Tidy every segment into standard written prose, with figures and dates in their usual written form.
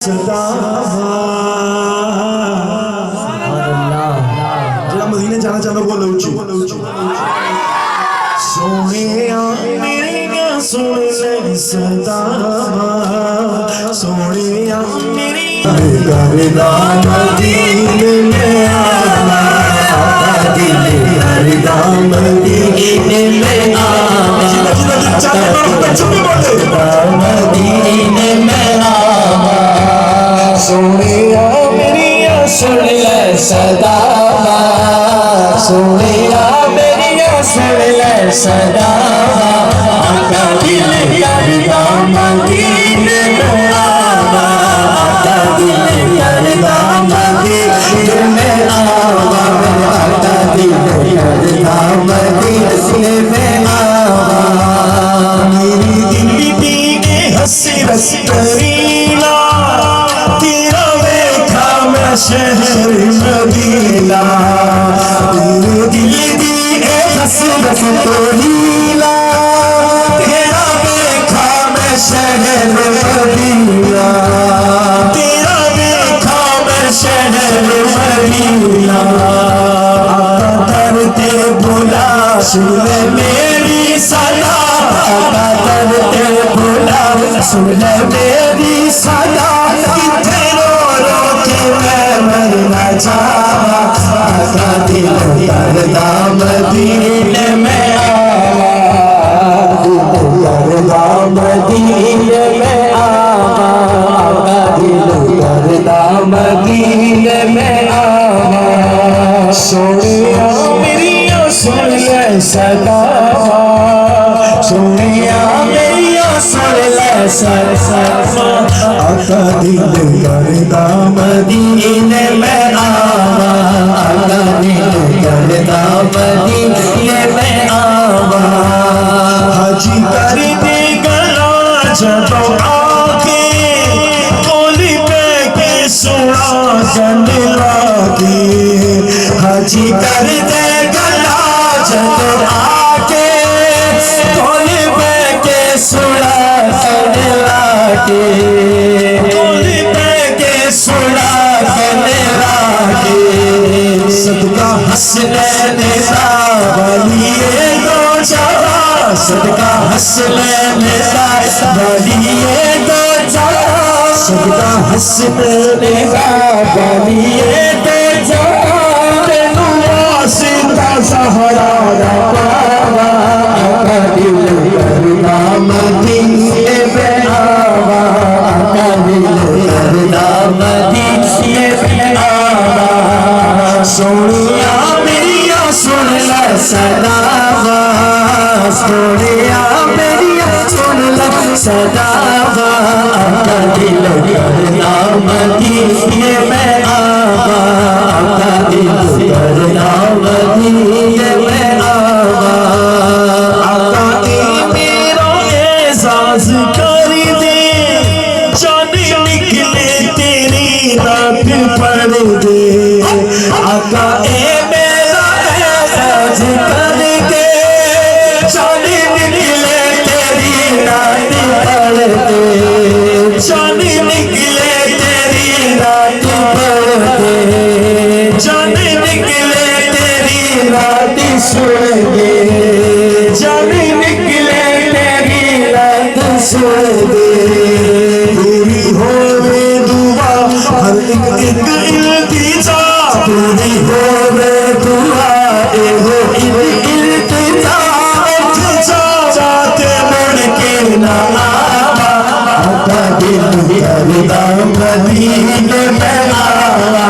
जरा मदीने जाना चाहता बोलो उच्ची सोने मेरी सुन ले सदा सोने मेरी करदा मदीने में आना दिल करदा मदीने में आना मदीने में आना सोनिया मेरिया सुन ले सदा सोनिया मेरिया सुन ले सदा आका दिल करदा मदीने में आवा आका दिल करदा मदीने में आवा आका दिल करदा मदीने में आवा मेरी दिल दीने हंसी रस करीला शहर मदीना तेरे दिल दी हसरत तो हीला तेरा देखा मैं शहर मदीना तेरा देखा मैं शहर मदीना करते बोला सुन मेरी सदा करते बोला सुन मेरी सदा मरना चाहा आका दिल करदा मदीने में आवा करदा मदीने में आवा आका दिल करदा मदीने में आवा सोनिया मेरिया सुन ले सदा सोनिया मेरिया सुन ले सदा आका दिल करदा मदीने में आवा आका दिल करदा मदीने में आवा हाजी कर दे गला जब आके कोली पे के सुना जन लागे हाजी कर दे गला जब आके कोली पे के सुना जन लागे सदका हसनैन वालिए दो जवा सदका हसनैन वालिए दो जवा सदका हसनैन वालिए दो जवा तेनू वासिता सहारा पावा आका दिल करदा मदीने में आवा आका दिल करदा मदीने में आवा सोनिया मेरिया सुन ले सदा सोनिया मेरिया सुन ले सदा आका दिल करदा मदीने में आवा आका दिल करदा मदीने में आवा आका मेरा एजाज कर दे जान निकले तेरी रात पर दे आका ए मेरा एजाज करके जान निकले तेरी रात पर दे जान निकले तेरी रात पर दे जान निकले तेरी रात सुन दे जान निकले तेरी रात सुन दे पूरी होवे दुआ हर एक इल्तिजा पूरी होवे दुआ एहो इल्तिजा जाते मुड़ के ना आवा आका दिल करदा मदीने में आवा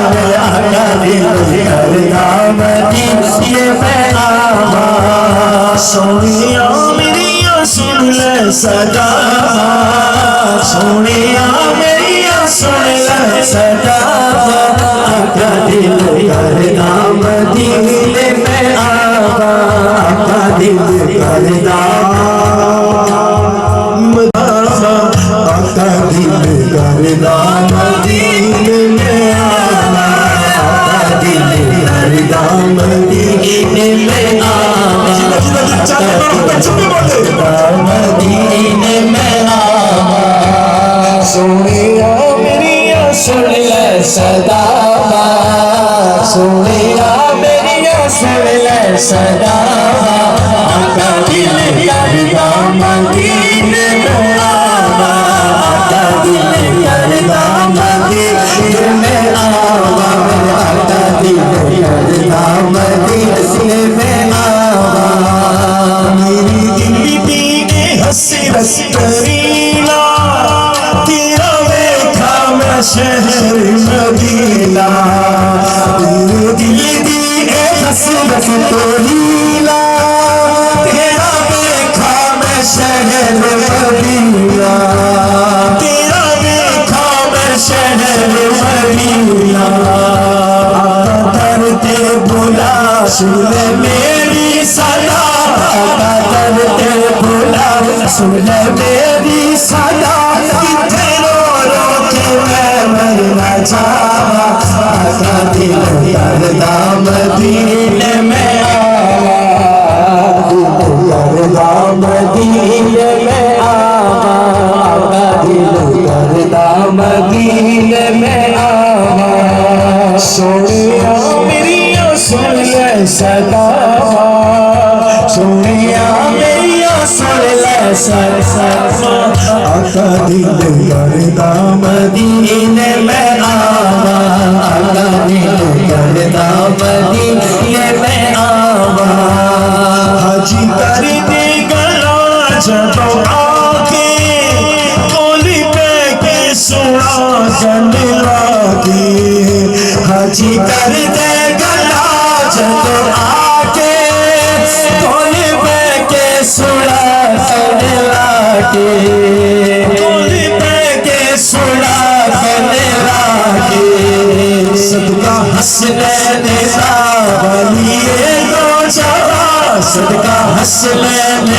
आका दिल करदा मदीने में आवा सोनिया मेरिया सुन ले सदा सोनिया मेरिया सुन ले सदा आका दिल करदा मदीने में आवा आका दिल करदा आका दिल करदा मदीने में आवा आका दिल करदा मदीने में आवा मदीने में आवा सोनिया मेरी सदा आका दिल करदा मदीने में आवा आका दिल करदा मदीने में आवा आका दिल करदा मदीने में आवा मेरी दिल दीने हसरत करीला तेरा देखा मैं शहर मदीना मेरे दिल दीने हसरत करीला तेरा देखा मैं शहर मदीना तेरा देखा मैं शहर मदीना करते बुला सुन मेरी सदा करते बुला सुन मेरी सदा कितने रो रो के मैं मरना चाहा आका दिल करदा मदीने में आवा करदा मदीने में आवा आका दिल करदा मदीने में आवा सोनिया मेरी सुन ले सदा सोनिया मेरी सुन ले सदा आका दिल करदा मदीने में आवा आका दिल करदा मदीने में आवा हाजी कर दे गला जब आके कोली पे के सुना जन लागे हाजी कर दे गला जब आके कोली पे के सुना जन लागे कोली पे के सुना जन लागे सदका हसनैन वालिए दो जवा सदका हसनैन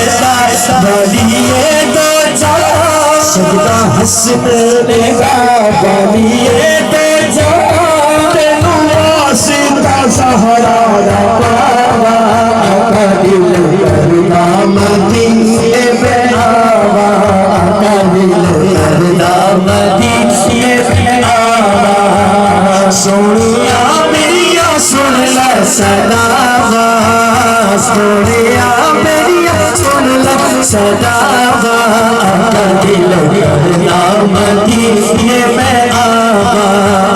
वालिए दो जवा सदका हसनैन वालिए दो जवा तेनू वासिता सहारा पावा आका दिल करदा मदीने में आवा आका दिल करदा मदीने में आवा सोनिया मेरिया सुन ले सदा सोनिया मेरिया सुन ले सदा आका दिल करदा मदीने में आवा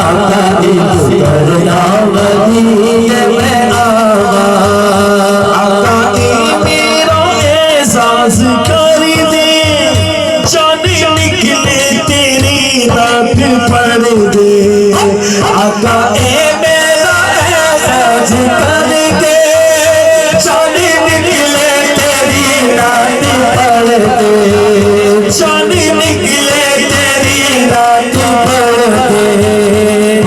आका दिल करदा मदीने में आवा आका मेरा एजाज कर दे जाने निकले तेरी रात पर दे आका मेरा एजाज कर दे जाने निकले तेरी रात पर दे जाने निकले तेरी रात पर दे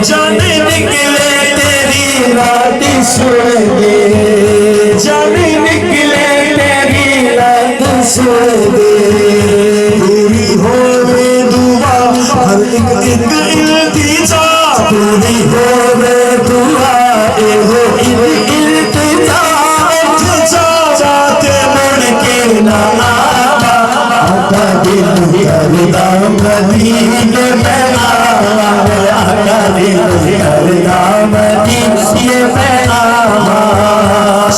जाने निकले तेरी रात सुन दे जाने निकले तेरी रात सुन दे पूरी होवे दुआ हर एक इल्तिजा पूरी होवे दुआ एहो इल्तिजा जाते मुड़ के ना आवा आका दिल करदा मदीने में आवा आका दिल करदा मदीने में आवा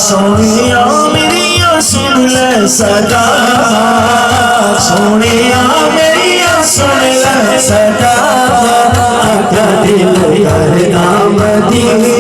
सोनिया मेरिया सुन ले सदा सोनिया मेरिया सुन ले सदा आका दिल करदा मदीने